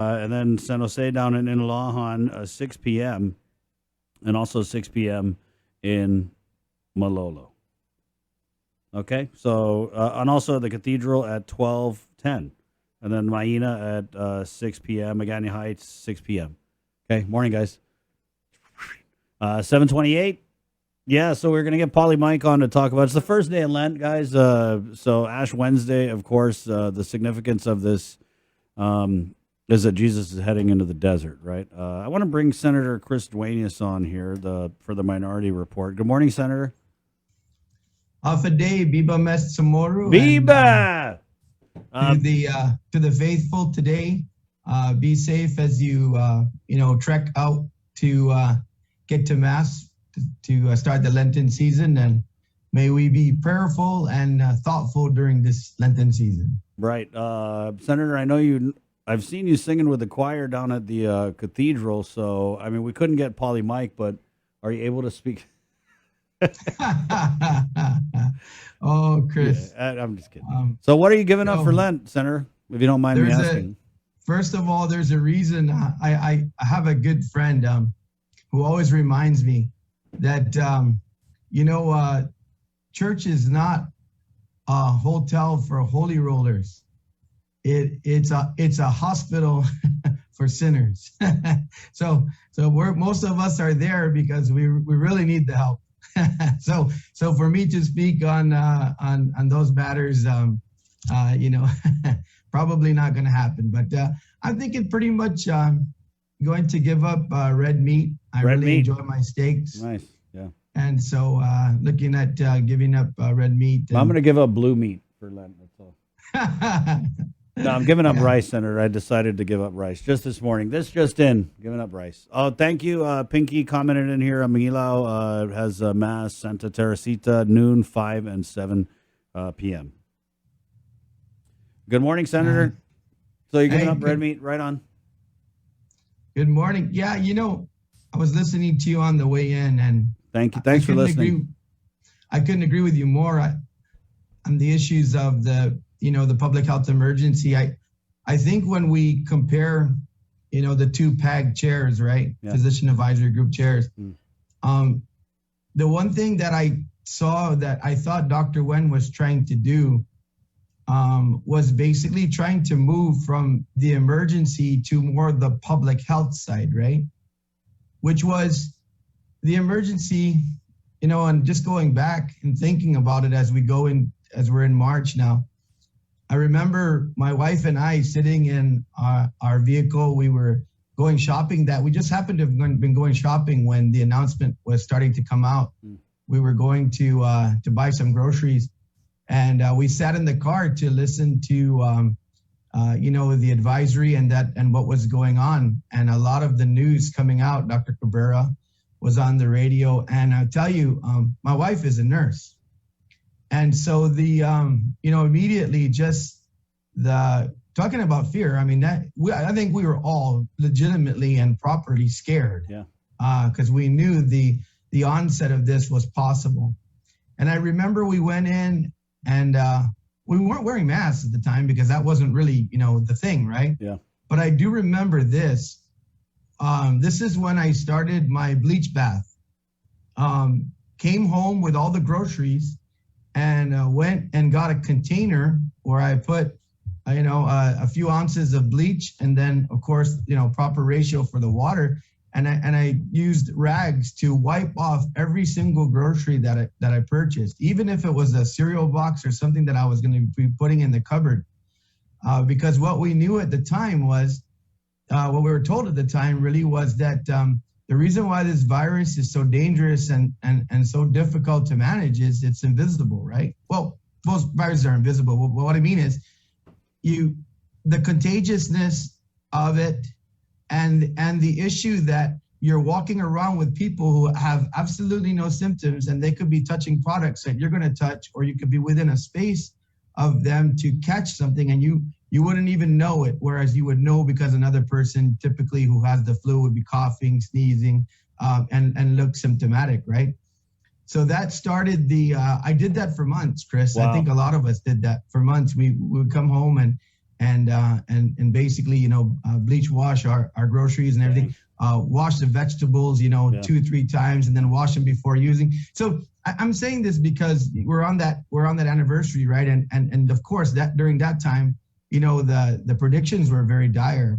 And then San Jose down in Inalahan, 6 p.m. and also 6 p.m. in Malolo. Okay, so and also the Cathedral at 12:10, and then Maina at 6 p.m. Magani Heights 6 p.m. Okay, morning guys. 7:28. Yeah, so we're gonna get Polly Mike on to talk about. It's the first day of Lent, guys. So Ash Wednesday, of course. The significance of this is that Jesus is heading into the desert, right? I want to bring Senator Chris Duenas on here for the Minority Report. Good morning, Senator. Day, Biba Mes Samoru. Biba! To the faithful today, be safe as you trek out to get to Mass to start the Lenten season, and may we be prayerful and thoughtful during this Lenten season. Right, Senator. I know I've seen you singing with the choir down at the cathedral. So I mean, we couldn't get Polly Mike, but are you able to speak? Oh, Chris. Yeah, I'm just kidding. So what are you giving up for Lent, Senator, if you don't mind me asking? First of all, there's a reason. I have a good friend who always reminds me that, church is not a hotel for holy rollers. It's a hospital for sinners. so most of us are there because we really need the help. So for me to speak on those matters, probably not going to happen. But I'm thinking pretty much going to give up red meat. I really enjoy my steaks. Nice, yeah. And so looking at giving up red meat. I'm going to give up blue meat for Lent. That's all. No, I'm giving up rice, Senator. I decided to give up rice just this morning. This just in, giving up rice. Oh, thank you. Pinky commented in here. Manilao has Mass Santa Teresita, noon, 5 and 7 p.m. Good morning, Senator. So you're giving up red meat, right on. Good morning. Yeah, I was listening to you on the way in, and thank you. Thanks for listening. I couldn't agree with you more on the issues of the public health emergency. I think when we compare, the two PAG chairs, right? Yeah. Physician Advisory Group chairs. The one thing that I saw that I thought Dr. Wen was trying to do was basically trying to move from the emergency to more the public health side, right? Which was the emergency, and just going back and thinking about it as we're in March now. I remember my wife and I sitting in our vehicle. We were going shopping. That we just happened to have been going shopping when the announcement was starting to come out. We were going to buy some groceries, and we sat in the car to listen to the advisory and what was going on. And a lot of the news coming out. Dr. Cabrera was on the radio, and I'll tell you, my wife is a nurse. And so immediately just talking about fear. I mean, I think we were all legitimately and properly scared. Yeah. Because we knew the onset of this was possible. And I remember we went in and we weren't wearing masks at the time because that wasn't really, the thing, right? Yeah. But I do remember this. This is when I started my bleach bath. Came home with all the groceries and went and got a container where I put, a few ounces of bleach, and then of course, proper ratio for the water. And I used rags to wipe off every single grocery that I purchased, even if it was a cereal box or something that I was going to be putting in the cupboard. Because what we knew at the time was, what we were told at the time really was that the reason why this virus is so dangerous and so difficult to manage is it's invisible, right? Well, most viruses are invisible. But what I mean is the contagiousness of it and the issue that you're walking around with people who have absolutely no symptoms, and they could be touching products that you're going to touch, or you could be within a space of them to catch something, and you wouldn't even know it, whereas you would know because another person typically who has the flu would be coughing, sneezing, and look symptomatic, right? So that started I did that for months, Chris. Wow. I think a lot of us did that for months. We would come home and basically, bleach wash our groceries and everything. Wash the vegetables, 2-3 times, and then wash them before using. So I'm saying this because we're on that anniversary, right? And of course, that during that time, the predictions were very dire.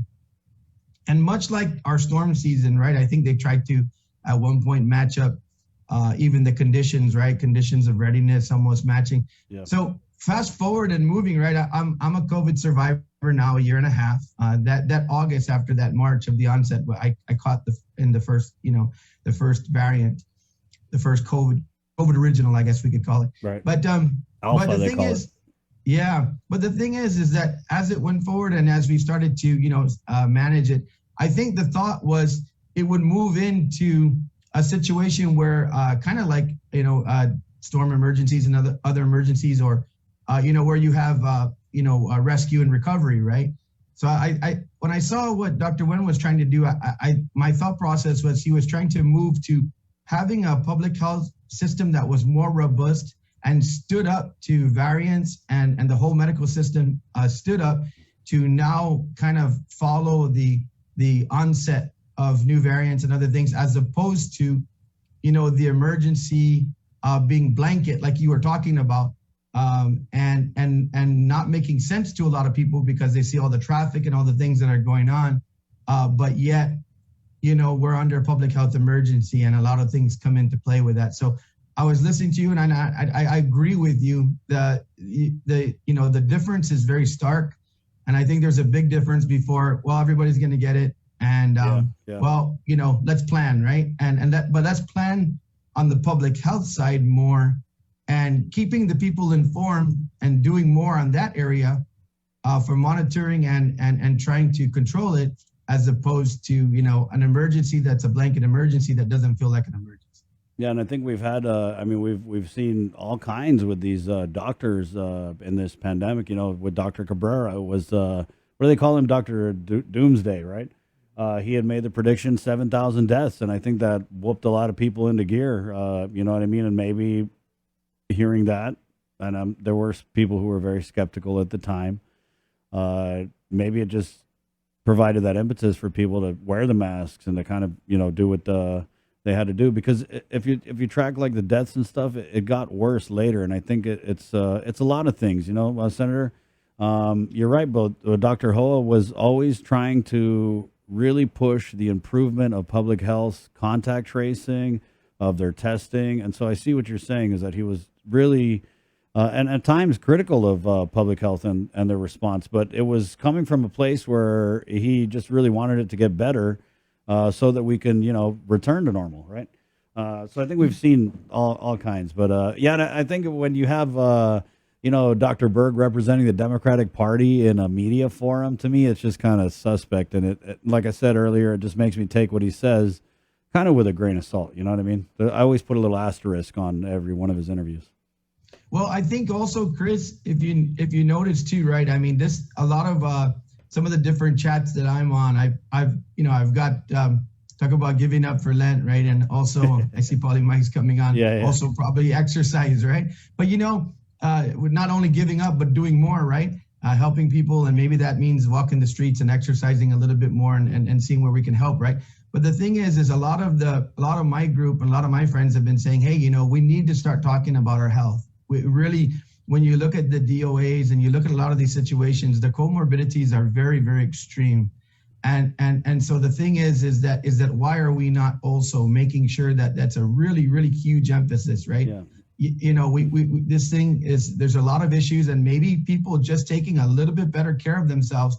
And much like our storm season, right? I think they tried to at one point match up even the conditions, right? Conditions of readiness almost matching. Yeah. So fast forward and moving, right? I'm a COVID survivor now, a year and a half. That August after that March of the onset, I caught the first variant, the first COVID original, I guess we could call it. Right. But Alpha, but the thing is, but the thing is that as it went forward and as we started to manage it, I think the thought was it would move into a situation where kind of like storm emergencies and other emergencies, or where you have rescue and recovery, right? So I when I saw what Dr. Wen was trying to do, my thought process was he was trying to move to having a public health system that was more robust and stood up to variants, and the whole medical system stood up to now kind of follow the onset of new variants and other things, as opposed to the emergency being blanket like you were talking about, and not making sense to a lot of people because they see all the traffic and all the things that are going on, but yet we're under a public health emergency and a lot of things come into play with that. So I was listening to you, and I agree with you that the difference is very stark, and I think there's a big difference before everybody's going to get it, and let's plan, right? But let's plan on the public health side more, and keeping the people informed and doing more on that area for monitoring and trying to control it, as opposed to an emergency that's a blanket emergency that doesn't feel like an emergency. Yeah, and I think we've had, we've seen all kinds with these doctors in this pandemic. With Dr. Cabrera, it was, what do they call him? Dr. Doomsday, right? He had made the prediction 7,000 deaths, and I think that whooped a lot of people into gear. You know what I mean? And maybe hearing that, and there were people who were very skeptical at the time. Maybe it just provided that impetus for people to wear the masks and to kind of, do what they had to do, because if you track like the deaths and stuff, it got worse later, and I think it's a lot of things. Senator, you're right. Both Dr. Hoa was always trying to really push the improvement of public health, contact tracing, of their testing, and so I see what you're saying is that he was really and at times critical of public health and their response, but it was coming from a place where he just really wanted it to get better. So that we can, return to normal, right? So I think we've seen all kinds, but and I think when you have, Dr. Berg representing the Democratic Party in a media forum, to me, it's just kind of suspect. And it, like I said earlier, it just makes me take what he says kind of with a grain of salt. You know what I mean? I always put a little asterisk on every one of his interviews. Well, I think also, Chris, if you notice too, right? I mean, a lot of some of the different chats that I'm on, I've got talk about giving up for Lent, right? And also I see Paulie Mike's coming on. Yeah. Also probably exercise, right? But with not only giving up but doing more, right? Helping people, and maybe that means walking the streets and exercising a little bit more and seeing where we can help, right? But the thing is a lot of my group and a lot of my friends have been saying, hey, we need to start talking about our health. We really, when you look at the DOAs and you look at a lot of these situations, the comorbidities are very, very extreme. And so the thing is that why are we not also making sure that that's a really, really huge emphasis, right? Yeah. We this thing is, there's a lot of issues, and maybe people just taking a little bit better care of themselves,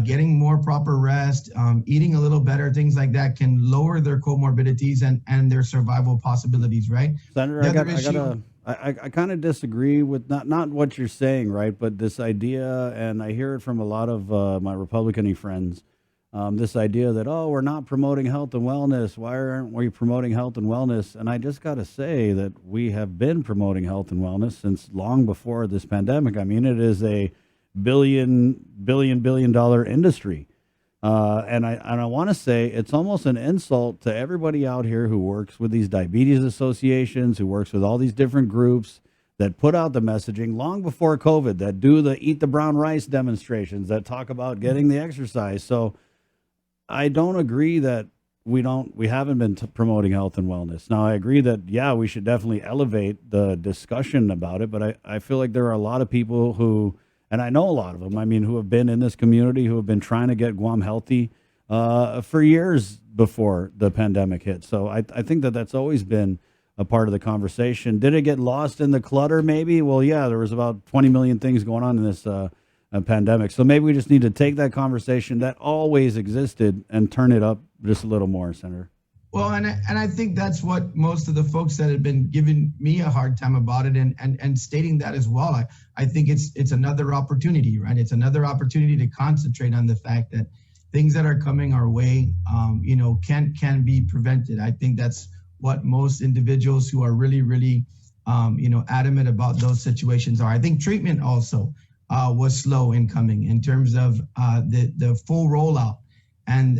getting more proper rest, eating a little better, things like that can lower their comorbidities and their survival possibilities, right? Senator, I kind of disagree with not what you're saying, right? But this idea, and I hear it from a lot of my Republican-y friends, this idea that, we're not promoting health and wellness. Why aren't we promoting health and wellness? And I just got to say that we have been promoting health and wellness since long before this pandemic. I mean, it is a billion dollar industry. And I want to say it's almost an insult to everybody out here who works with these diabetes associations, who works with all these different groups that put out the messaging long before COVID, that do the eat the brown rice demonstrations, that talk about getting the exercise. So I don't agree that we haven't been promoting health and wellness. Now, I agree that, yeah, we should definitely elevate the discussion about it, but I feel like there are a lot of people who, and I know a lot of them, I mean, who have been in this community, who have been trying to get Guam healthy for years before the pandemic hit. So I think that that's always been a part of the conversation. Did it get lost in the clutter? Maybe. Well, yeah, there was about 20 million things going on in this pandemic. So maybe we just need to take that conversation that always existed and turn it up just a little more, Senator. Well, and I think that's what most of the folks that have been giving me a hard time about it and stating that as well. I think it's another opportunity, right? It's another opportunity to concentrate on the fact that things that are coming our way, can be prevented. I think that's what most individuals who are really, really, adamant about those situations are. I think treatment also was slow in coming in terms of the full rollout. And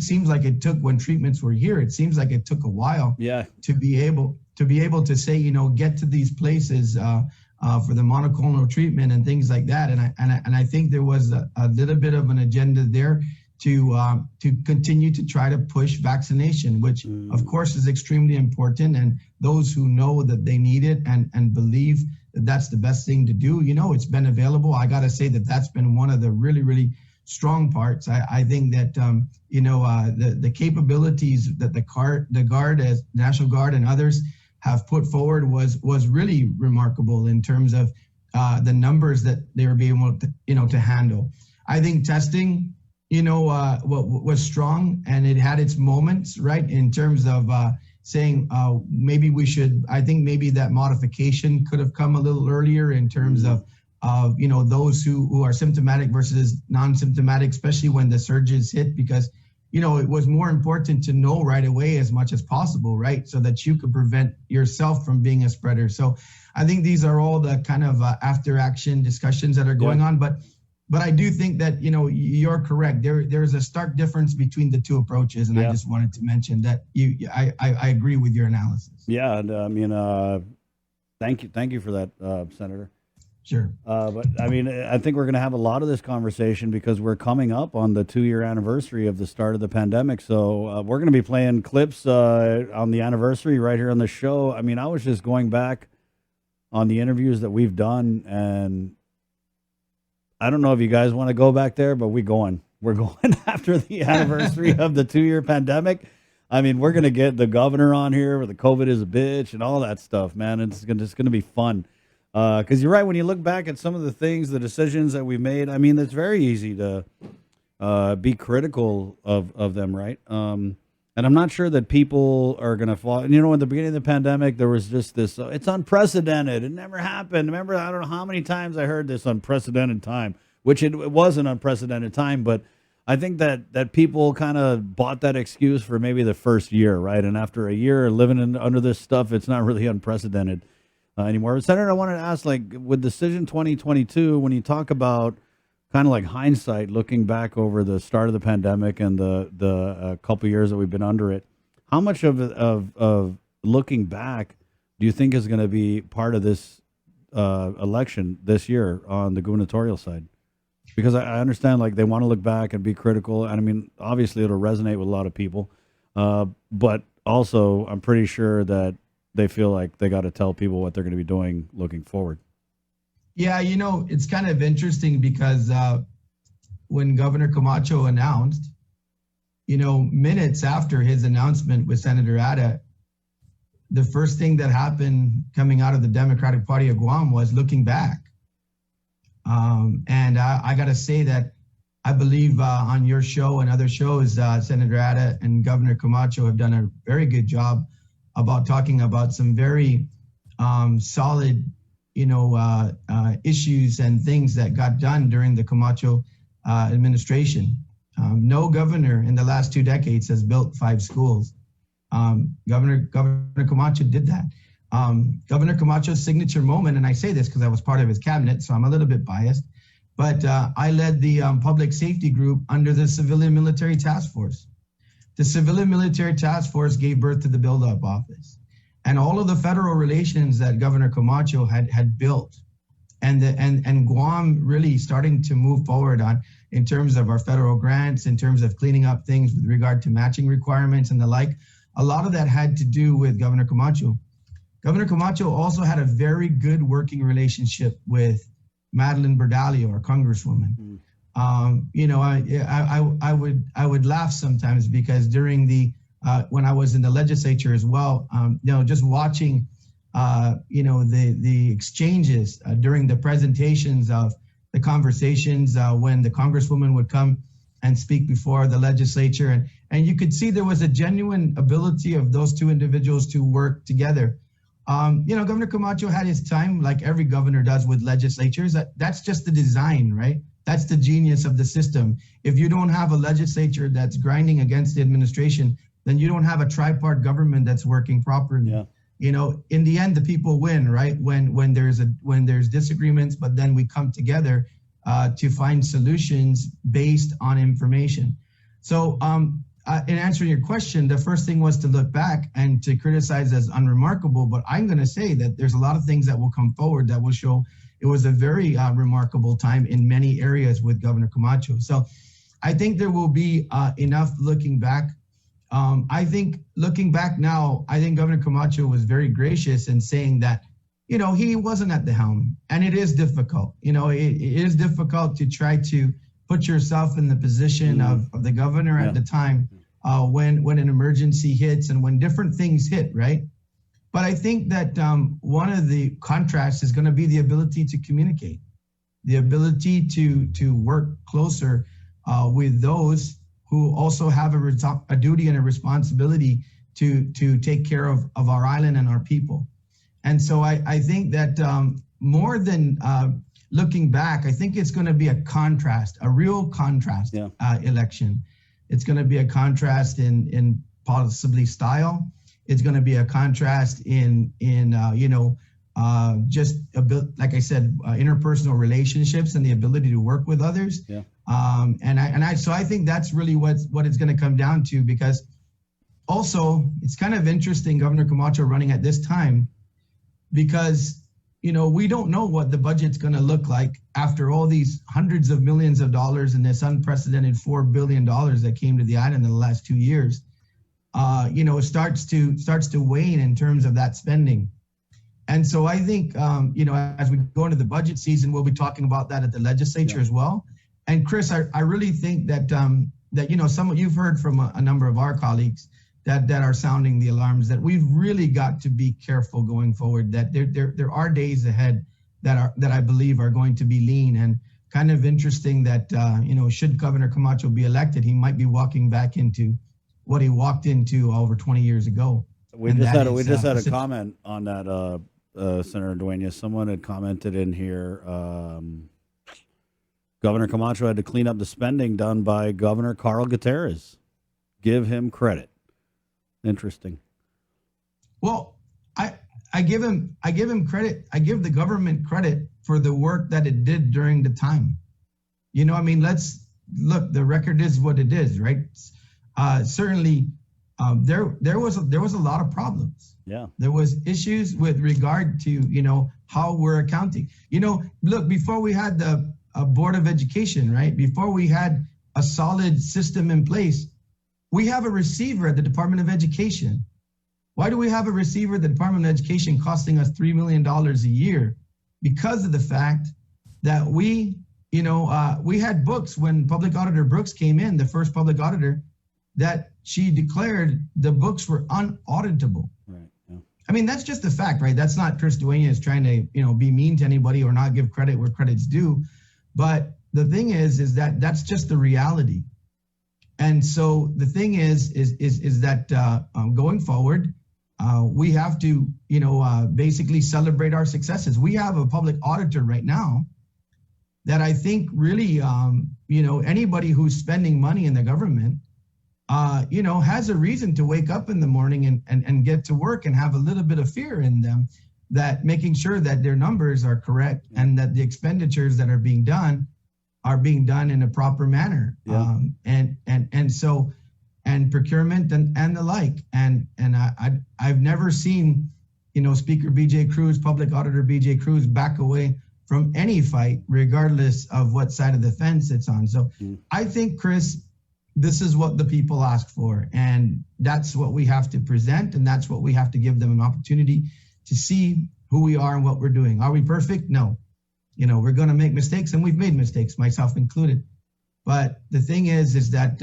seems like it took, when treatments were here, it seems like it took a while to be able to say, get to these places for the monoclonal treatment and things like that. And I think there was a little bit of an agenda there to continue to try to push vaccination, which of course is extremely important. And those who know that they need it and believe that that's the best thing to do, it's been available. I got to say that that's been one of the really, really strong parts. I think that the capabilities that the Guard, as National Guard and others have put forward was really remarkable in terms of the numbers that they were being able to handle. I think testing was strong, and it had its moments, right, in terms of saying maybe we should. I think maybe that modification could have come a little earlier in terms of those who are symptomatic versus non-symptomatic, especially when the surges hit, because it was more important to know right away as much as possible, right, so that you could prevent yourself from being a spreader. So I think these are all the kind of after action discussions that are going on, but I do think that you're correct. There's a stark difference between the two approaches, and I just wanted to mention that I agree with your analysis. Yeah, and thank you for that, Senator. Sure. But I mean, I think we're going to have a lot of this conversation because we're coming up on the 2-year anniversary of the start of the pandemic. So we're going to be playing clips on the anniversary right here on the show. I mean, I was just going back on the interviews that we've done, and I don't know if you guys want to go back there, but we're going after the anniversary of the 2-year pandemic. I mean, we're going to get the governor on here where the COVID is a bitch and all that stuff, man. It's going to be fun. Because you're right, when you look back at some of the things, the decisions that we've made, I mean, it's very easy to be critical of them, right? And I'm not sure that people are going to fall. And, at the beginning of the pandemic, there was just this, it's unprecedented. It never happened. Remember, I don't know how many times I heard this unprecedented time, which it was an unprecedented time. But I think that people kind of bought that excuse for maybe the first year, right? And after a year living under this stuff, it's not really unprecedented anymore. But Senator, I wanted to ask, like, with Decision 2022, when you talk about kind of like hindsight, looking back over the start of the pandemic and the couple years that we've been under it, how much of looking back do you think is going to be part of this election this year on the gubernatorial side? Because I understand, like, they want to look back and be critical, and I mean, obviously it'll resonate with a lot of people, but also I'm pretty sure that they feel like they got to tell people what they're going to be doing looking forward. Yeah, it's kind of interesting because when Governor Camacho announced, minutes after his announcement with Senator Ada, the first thing that happened coming out of the Democratic Party of Guam was looking back. And I got to say that I believe on your show and other shows, Senator Ada and Governor Camacho have done a very good job about talking about some very solid, issues and things that got done during the Camacho administration. No governor in the last 2 decades has built 5 schools. Governor Camacho did that. Governor Camacho's signature moment, and I say this because I was part of his cabinet, so I'm a little bit biased, but I led the public safety group under the Civilian Military Task Force. The Civilian Military Task Force gave birth to the Build-Up Office. and all of the federal relations that Governor Camacho had built, and Guam really starting to move forward on in terms of our federal grants, in terms of cleaning up things with regard to matching requirements and the like. A lot of that had to do with Governor Camacho. Governor Camacho also had a very good working relationship with Madeline Berdalio, our congresswoman. You know, I would laugh sometimes because during the when I was in the legislature as well, you know, just watching you know, the exchanges during the presentations of the conversations when the congresswoman would come and speak before the legislature, and you could see there was a genuine ability of those two individuals to work together. You know, Governor Camacho had his time, like every governor does with legislatures. That's just the design, right? That's the genius of the system. If you don't have a legislature that's grinding against the administration, then you don't have a tripart government that's working properly. Yeah. You know, in the end, the people win, right? When there's disagreements, but then we come together to find solutions based on information. So, in answering your question, the first thing was to look back and to criticize as unremarkable. But I'm going to say that there's a lot of things that will come forward that will show it was a very remarkable time in many areas with Governor Camacho. So, I think there will be enough looking back. I think looking back now, I think Governor Camacho was very gracious in saying that, you know, he wasn't at the helm, and it is difficult. You know, it is difficult to try to put yourself in the position of the governor at the time when an emergency hits and when different things hit, right? But I think that one of the contrasts is going to be the ability to communicate, the ability to work closer with those who also have a duty and a responsibility to take care of our island and our people. And so I think that more than looking back, I think it's going to be a contrast, a real contrast election. It's going to be a contrast in possibly style. It's going to be a contrast in you know, just like I said, interpersonal relationships and the ability to work with others. Yeah. So I think that's really what it's going to come down to, because also it's kind of interesting Governor Camacho running at this time, because, you know, we don't know what the budget's going to look like after all these hundreds of millions of dollars and this unprecedented $4 billion that came to the island in the last 2 years. You know, it starts to wane in terms of that spending. And so I think, you know, as we go into the budget season, we'll be talking about that at the legislature as well. And Chris, I really think that, you know, you've heard from a number of our colleagues that are sounding the alarms, that we've really got to be careful going forward, that there are days ahead that I believe are going to be lean. And kind of interesting that, you know, should Governor Camacho be elected, he might be walking back into what he walked into over 20 years ago. We just had a comment on that, Senator Duenas. Someone had commented in here, Governor Camacho had to clean up the spending done by Governor Carl Gutierrez. Give him credit. Interesting. Well, I give him credit. I give the government credit for the work that it did during the time. You know, I mean, let's look, the record is what it is, right? Certainly, there was a lot of problems. Yeah. There was issues with regard to, you know, how we're accounting. You know, look, before we had the Board of Education, right? Before we had a solid system in place, we have a receiver at the Department of Education. Why do we have a receiver at the Department of Education costing us $3 million a year? Because of the fact that we had books when Public Auditor Brooks came in, the first public auditor, that she declared the books were unauditable. Right. Yeah. I mean, that's just a fact, right? That's not Chris Duenas trying to, you know, be mean to anybody or not give credit where credit's due. But the thing is that that's just the reality. And so the thing is that going forward, we have to, you know, basically celebrate our successes. We have a public auditor right now that I think really, you know, anybody who's spending money in the government, you know, has a reason to wake up in the morning and get to work and have a little bit of fear in them, that making sure that their numbers are correct and that the expenditures that are being done in a proper manner. Yeah. and procurement and the like. And I've never seen, Speaker BJ Cruz, Public Auditor BJ Cruz back away from any fight, regardless of what side of the fence it's on. So I think, Chris, this is what the people ask for, and that's what we have to present, and that's what we have to give them an opportunity to see who we are and what we're doing. Are we perfect? No. We're going to make mistakes, and we've made mistakes, myself included. But the thing is that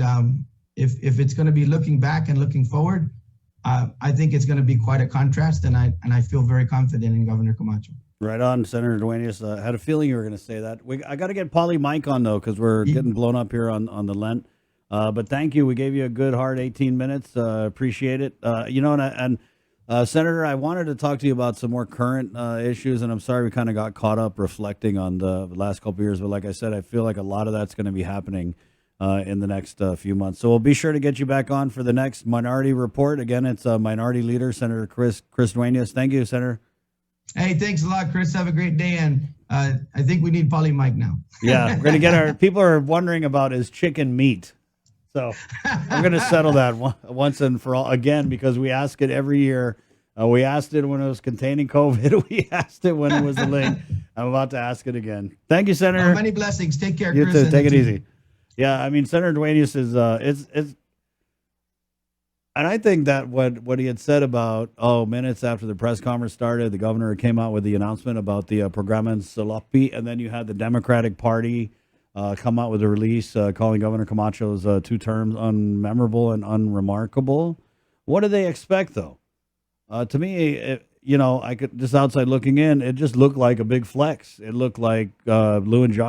if it's going to be looking back and looking forward, I think it's going to be quite a contrast, and I feel very confident in Governor Camacho. Right on, Senator Duenas. I had a feeling you were going to say that. I got to get Polly Mike on, though, because we're getting blown up here on the Lent. But thank you. We gave you a good, hard 18 minutes. Appreciate it. Senator, I wanted to talk to you about some more current issues, and I'm sorry we kind of got caught up reflecting on the last couple of years. But like I said, I feel like a lot of that's going to be happening in the next few months. So we'll be sure to get you back on for the next Minority Report. Again, it's Minority Leader Senator Chris Duenas. Thank you, Senator. Hey, thanks a lot, Chris. Have a great day. And I think we need Polly Mike now. Yeah, we're going to get people are wondering about is chicken meat. So we're going to settle that once and for all again, because we ask it every year. We asked it when it was containing COVID. We asked it when it was the link. I'm about to ask it again. Thank you, Senator. Many blessings. Take care, you Chris. Too. Take it easy. Yeah, I mean, Senator Duenas is it's. And I think that what he had said about, minutes after the press conference started, the governor came out with the announcement about the Programa and Salapi, and then you had the Democratic Party come out with a release calling Governor Camacho's 2 terms unmemorable and unremarkable. What do they expect, though? To me, I could just outside looking in, it just looked like a big flex. It looked like Lou and Josh